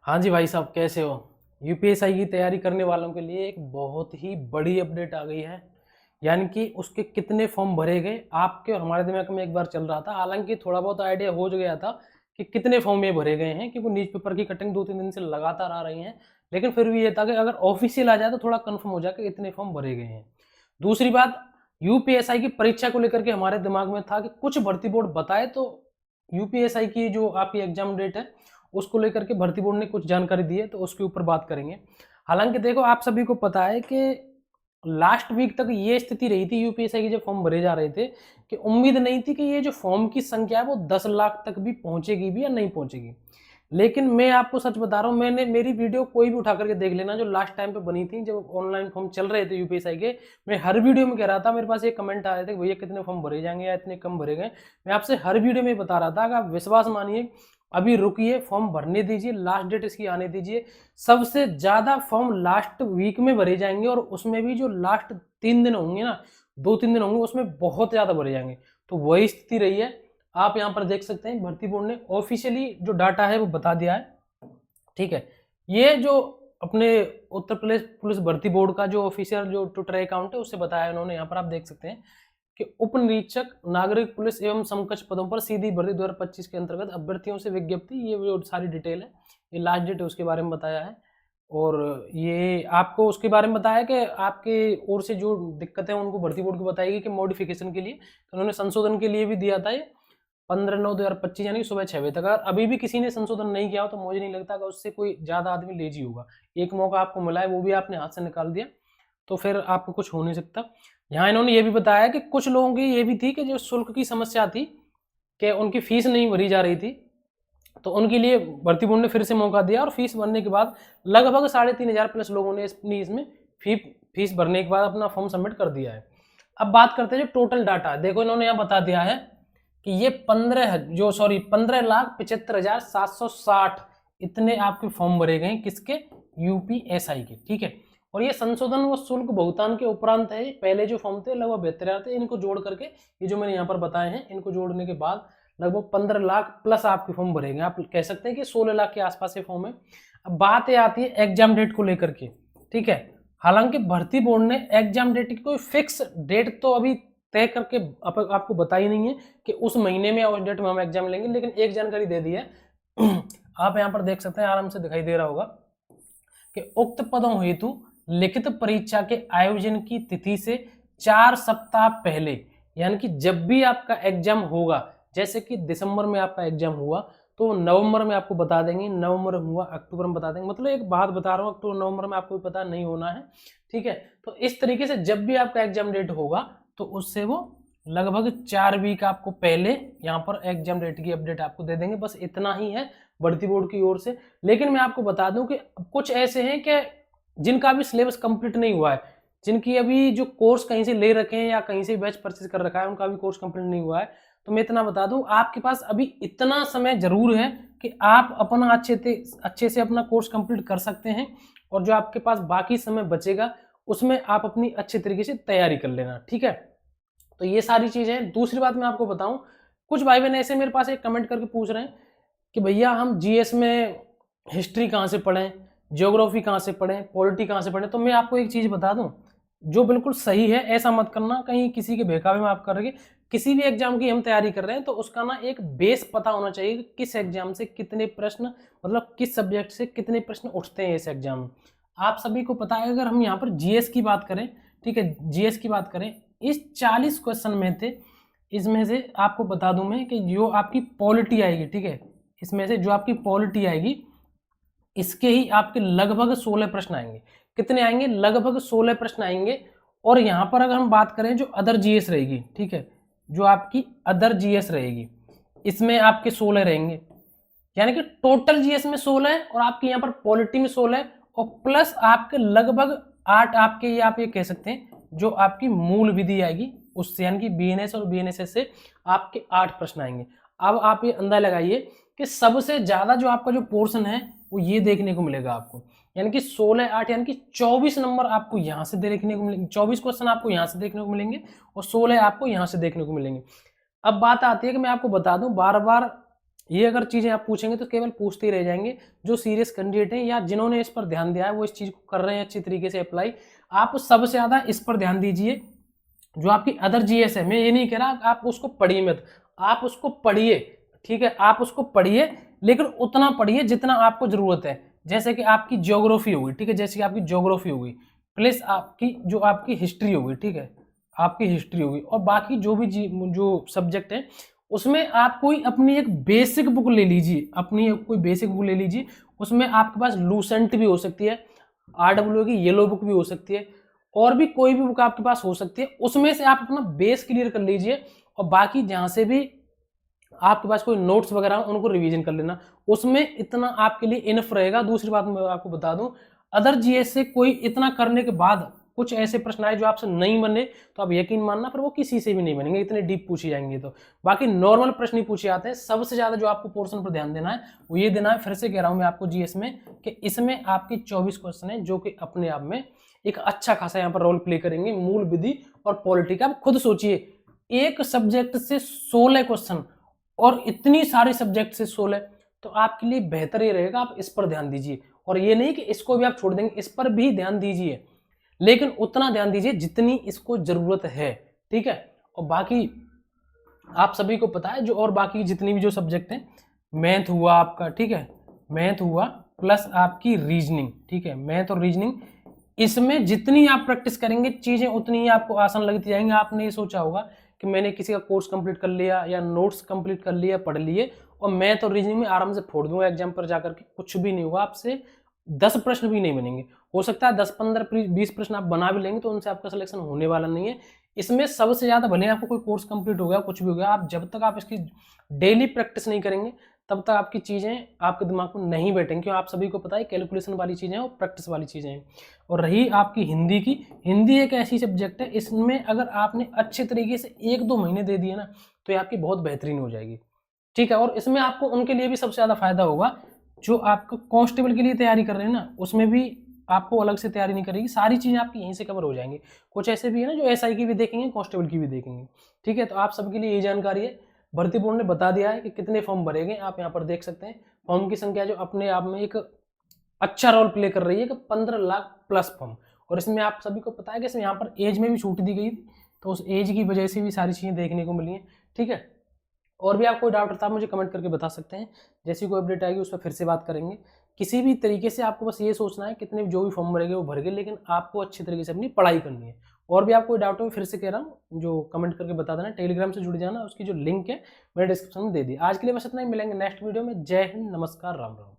हाँ जी भाई साहब, कैसे हो। यूपीएसआई की तैयारी करने वालों के लिए एक बहुत ही बड़ी अपडेट आ गई है। यानी कि उसके कितने फॉर्म भरे गए आपके और हमारे दिमाग में एक बार चल रहा था। हालांकि थोड़ा बहुत आइडिया हो गया था कि कितने फॉर्म ये भरे गए हैं, क्योंकि न्यूज़पेपर की कटिंग 2-3 दिन से लगातार आ रही हैं। लेकिन फिर भी ये था कि अगर ऑफिशियल आ जाए तो थोड़ा कंफर्म हो जाए कि इतने फॉर्म भरे गए हैं। दूसरी बात, यूपीएसआई की परीक्षा को लेकर के हमारे दिमाग में था कि कुछ भर्ती बोर्ड बताए तो यूपीएसआई की जो आपकी एग्जाम डेट है उसको लेकर के भर्ती बोर्ड ने कुछ जानकारी दी है, तो उसके ऊपर बात करेंगे। हालांकि देखो, आप सभी को पता है कि लास्ट वीक तक ये स्थिति रही थी यूपीएसआई के जब फॉर्म भरे जा रहे थे कि उम्मीद नहीं थी कि ये जो फॉर्म की संख्या है वो 10 लाख तक भी पहुंचेगी भी या नहीं पहुंचेगी। लेकिन मैं आपको सच बता रहा हूँ, मैंने मेरी वीडियो कोई भी उठा करके देख लेना जो लास्ट टाइम पे बनी थी जब ऑनलाइन फॉर्म चल रहे थे यूपीएसआई के। मैं हर वीडियो में कह रहा था, मेरे पास ये कमेंट आ रहे थे भैया कितने फॉर्म भरे जाएंगे या इतने कम भरे गए। मैं आपसे हर वीडियो में बता रहा था कि आप विश्वास मानिए, अभी रुकिए, फॉर्म भरने दीजिए, लास्ट डेट इसकी आने दीजिए। सबसे ज्यादा फॉर्म लास्ट वीक में भरे जाएंगे और उसमें भी जो लास्ट 3 दिन होंगे ना, 2-3 दिन होंगे, उसमें बहुत ज्यादा भरे जाएंगे। तो वही स्थिति रही है। आप यहाँ पर देख सकते हैं भर्ती बोर्ड ने ऑफिशियली जो डाटा है वो बता दिया है। ठीक है, ये जो अपने उत्तर प्रदेश पुलिस भर्ती बोर्ड का जो ऑफिशियल जो ट्विटर अकाउंट है उससे बताया उन्होंने। यहाँ पर आप देख सकते हैं कि उप निरीक्षक नागरिक पुलिस एवं समकक्ष पदों पर सीधी भर्ती 2025 के अंतर्गत अभ्यर्थियों से विज्ञप्ति, ये जो सारी डिटेल है, ये लास्ट डेट है उसके बारे में बताया है। और ये आपको उसके बारे में बताया कि आपके ओर से जो दिक्कतें हैं उनको भर्ती बोर्ड को बताएगी कि मॉडिफिकेशन के लिए, तो उन्होंने संशोधन के लिए भी दिया था ये 15/9/2025 यानी सुबह 6 बजे तक। अगर अभी भी किसी ने संशोधन नहीं किया हो तो मुझे नहीं लगता कि उससे कोई ज्यादा आदमी लेजी होगा। एक मौका आपको मिला है, वो भी आपने हाथ से निकाल दिया, तो फिर आपको कुछ हो नहीं सकता। यहाँ इन्होंने ये भी बताया कि कुछ लोगों की ये भी थी कि जो शुल्क की समस्या थी कि उनकी फीस नहीं भरी जा रही थी, तो उनके लिए भर्ती बोर्ड ने फिर से मौका दिया और फीस भरने के बाद लगभग 3,500 प्लस लोगों ने इसमें फीस भरने के बाद अपना फॉर्म सबमिट कर दिया है। अब बात करते हैं जो टोटल डाटा है। देखो, इन्होंने यहाँ बता दिया है कि ये 15,75,760 इतने आपके फॉर्म भरे गए किसके, यूपीएसआई के। ठीक है, और ये संशोधन व शुल्क भुगतान के उपरांत है। पहले जो फॉर्म थे लगभग 72,000 थे, इनको जोड़ करके ये जो मैंने यहाँ पर बताए हैं इनको जोड़ने के बाद लगभग 15 लाख प्लस आपके फॉर्म भरेंगे। आप कह सकते हैं कि 16 लाख के आसपास ये फॉर्म है। अब बात ये आती है एग्जाम डेट को लेकर के। ठीक है, हालांकि भर्ती बोर्ड ने एग्जाम डेट की कोई फिक्स डेट तो अभी तय करके आपको बताई नहीं है कि उस महीने में उस डेट में हम एग्जाम लेंगे, लेकिन एक जानकारी दे दी है। आप यहाँ पर देख सकते हैं, आराम से दिखाई दे रहा होगा कि उक्त पदों हेतु लिखित परीक्षा के आयोजन की तिथि से 4 सप्ताह पहले, यानी कि जब भी आपका एग्जाम होगा, जैसे कि दिसंबर में आपका एग्जाम हुआ तो नवंबर में आपको बता देंगे, नवंबर में हुआ अक्टूबर में बता देंगे। मतलब एक बात बता रहा हूँ, अक्टूबर नवंबर में आपको पता नहीं होना है। ठीक है, तो इस तरीके से जब भी आपका एग्जाम डेट होगा तो उससे वो लगभग 4 वीक आपको पहले यहाँ पर एग्जाम डेट की अपडेट आपको दे देंगे। बस इतना ही है भर्ती बोर्ड की ओर से। लेकिन मैं आपको बता दूं कि कुछ ऐसे हैं कि जिनका भी सिलेबस कंप्लीट नहीं हुआ है, जिनकी अभी जो कोर्स कहीं से ले रखे हैं या कहीं से बैच परचेज कर रखा है, उनका भी कोर्स कंप्लीट नहीं हुआ है। तो मैं इतना बता दूं, आपके पास अभी इतना समय जरूर है कि आप अपना अच्छे से अपना कोर्स कंप्लीट कर सकते हैं। और जो आपके पास बाकी समय बचेगा उसमें आप अपनी अच्छे तरीके से तैयारी कर लेना। ठीक है, तो ये सारी चीजें हैं। दूसरी बात मैं आपको बताऊं, कुछ भाई बहन ऐसे मेरे पास एक कमेंट करके पूछ रहे हैं कि भैया हम जीएस में हिस्ट्री कहाँ से पढ़ें, ज्योग्राफी कहाँ से पढ़ें, पॉलिटी कहाँ से पढ़ें। तो मैं आपको एक चीज बता दूं जो बिल्कुल सही है, ऐसा मत करना कहीं किसी के बहकावे में आप कर रहे। किसी भी एग्जाम की हम तैयारी कर रहे हैं तो उसका ना एक बेस पता होना चाहिए कि किस एग्जाम से कितने प्रश्न, मतलब किस सब्जेक्ट से कितने प्रश्न उठते हैं इस एग्जाम में। आप सभी को पता है, अगर हम यहाँ पर जीएस की बात करें, ठीक है, जीएस की बात करें, इस 40 क्वेश्चन में थे, इसमें से आपको बता दूं मैं कि जो आपकी पॉलिटी आएगी, ठीक है, इसमें से जो आपकी पॉलिटी आएगी इसके ही आपके लगभग 16 प्रश्न आएंगे। कितने आएंगे? लगभग 16 प्रश्न आएंगे। और यहां पर अगर हम बात करें जो अदर जीएस रहेगी, ठीक है, जो आपकी अदर जीएस रहेगी इसमें आपके 16 रहेंगे, यानी कि टोटल जीएस में 16 है और आपके यहाँ पर पॉलिटी में 16 है, और प्लस आपके लगभग 8 आपके ये आप ये कह सकते हैं जो आपकी मूल विधि आएगी उससे, यानी कि बीएनएस और बीएनएसएस से आपके 8 प्रश्न आएंगे। अब आप ये अंदाजा लगाइए कि सबसे ज्यादा जो आपका जो पोर्शन है वो ये देखने को मिलेगा आपको, यानी कि 16-8 यानी कि 24 नंबर आपको यहाँ से देखने को मिलेंगे, 24 क्वेश्चन आपको यहाँ से देखने को मिलेंगे और 16 आपको यहाँ से देखने को मिलेंगे। अब बात आती है कि मैं आपको बता दूं, बार बार ये अगर चीज़ें आप पूछेंगे तो केवल पूछते ही रह जाएंगे। जो सीरियस कैंडिडेट हैं या जिन्होंने इस पर ध्यान दिया है वो इस चीज़ को कर रहे हैं अच्छी तरीके से अप्लाई। आप सबसे ज़्यादा इस पर ध्यान दीजिए। जो आपकी अदर जीएस है, मैं ये नहीं कह रहा आप उसको पढ़िए मत, आप उसको पढ़िए, ठीक है, आप उसको पढ़िए, लेकिन उतना पढ़िए जितना आपको जरूरत है। जैसे कि आपकी ज्योग्राफी होगी, ठीक है, जैसे कि आपकी ज्योग्राफी होगी, प्लस आपकी जो आपकी हिस्ट्री होगी, ठीक है, आपकी हिस्ट्री होगी, और बाकी जो भी जो सब्जेक्ट है उसमें आप कोई अपनी एक बेसिक बुक ले लीजिए, अपनी कोई बेसिक बुक ले लीजिए। उसमें आपके पास लूसेंट भी हो सकती है, RW की येलो बुक भी हो सकती है, और भी कोई भी बुक आपके पास हो सकती है। उसमें से आप अपना बेस क्लियर कर लीजिए, और बाकी जहां से भी आपके पास कोई नोट्स वगैरह उनको रिवीजन कर लेना। उसमें इतना आपके लिए इनफ रहेगा। दूसरी बात मैं आपको बता दूं, अदर जीएस से कोई इतना करने के बाद कुछ ऐसे प्रश्न आए जो आपसे नहीं बने तो आप यकीन मानना फिर वो किसी से भी नहीं बनेंगे, इतने डीप पूछे जाएंगे। तो बाकी नॉर्मल प्रश्न ही पूछे जाते हैं। सबसे ज्यादा जो आपको पोर्शन पर ध्यान देना है वो ये देना है, फिर से कह रहा हूं मैं आपको जीएस में, कि इसमें आपके 24 क्वेश्चन है जो कि अपने आप में एक अच्छा खासा यहाँ पर रोल प्ले करेंगे। मूल विधि और पॉलिटी आप खुद सोचिए, एक सब्जेक्ट से 16 क्वेश्चन और इतनी सारी सब्जेक्ट से 16, तो आपके लिए बेहतर ये रहेगा आप इस पर ध्यान दीजिए। और ये नहीं कि इसको भी आप छोड़ देंगे, इस पर भी ध्यान दीजिए, लेकिन उतना ध्यान दीजिए जितनी इसको जरूरत है, ठीक है। और बाकी आप सभी को पता है जो और बाकी जितनी भी जो सब्जेक्ट हैं, मैथ हुआ आपका, ठीक है, मैथ हुआ प्लस आपकी रीजनिंग, ठीक है, मैथ और रीजनिंग, इसमें जितनी आप प्रैक्टिस करेंगे चीजें उतनी ही आपको आसान लगती जाएंगी। आपने ये सोचा होगा कि मैंने किसी का कोर्स कंप्लीट कर लिया या नोट्स कंप्लीट कर लिया, पढ़ लिए, और मैथ और रीजनिंग में आराम से फोड़ दूंगा एग्जाम पर जाकर के, कुछ भी नहीं होगा, आपसे 10 प्रश्न भी नहीं बनेंगे। हो सकता है 10, 15, 20 प्रश्न आप बना भी लेंगे तो उनसे आपका सिलेक्शन होने वाला नहीं है। इसमें सबसे ज्यादा, भले आपको कोई कोर्स कंप्लीट हो गया, कुछ भी हो गया, आप जब तक आप इसकी डेली प्रैक्टिस नहीं करेंगे तब तक आपकी चीजें आपके दिमाग में नहीं बैठेंगी। क्यों, आप सभी को पता है कैलकुलेशन वाली चीजें और प्रैक्टिस वाली चीजें हैं। और रही आपकी हिंदी की, हिंदी एक ऐसी सब्जेक्ट है, इसमें अगर आपने अच्छे तरीके से 1-2 महीने दे दिए ना तो ये आपकी बहुत बेहतरीन हो जाएगी, ठीक है। और इसमें आपको उनके लिए भी सबसे ज्यादा फायदा होगा जो आपको कांस्टेबल के लिए तैयारी कर रहे हैं ना, उसमें भी आपको अलग से तैयारी नहीं करेगी, सारी चीजें आपकी यहीं से कवर हो जाएंगी। कुछ ऐसे भी है ना जो एसआई की भी देखेंगे, कांस्टेबल की भी देखेंगे, ठीक है। तो आप सबके लिए ये जानकारी है। भर्ती बोर्ड ने बता दिया है कि कितने फॉर्म भरे गए, आप यहाँ पर देख सकते हैं। फॉर्म की संख्या जो अपने आप में एक अच्छा रोल प्ले कर रही है कि 15 लाख प्लस फॉर्म। और इसमें आप सभी को पता है कि यहाँ पर एज में भी छूट दी गई, तो उस एज की वजह से भी सारी चीजें देखने को मिली हैं, ठीक है। और भी आप कोई डाउट रहता है मुझे कमेंट करके बता सकते हैं। जैसी कोई अपडेट आएगी उस पर फिर से बात करेंगे। किसी भी तरीके से आपको बस ये सोचना है कितने जो भी फॉर्म भरेंगे वो भर गए, लेकिन आपको अच्छी तरीके से अपनी पढ़ाई करनी है। और भी आपको डाउट है फिर से कह रहा हूँ, जो कमेंट करके बता देना। टेलीग्राम से जुड़ जाना, उसकी जो लिंक है मैंने डिस्क्रिप्शन में दे दी। आज के लिए बस इतना ही, मिलेंगे नेक्स्ट वीडियो में। जय हिंद, नमस्कार, राम राम।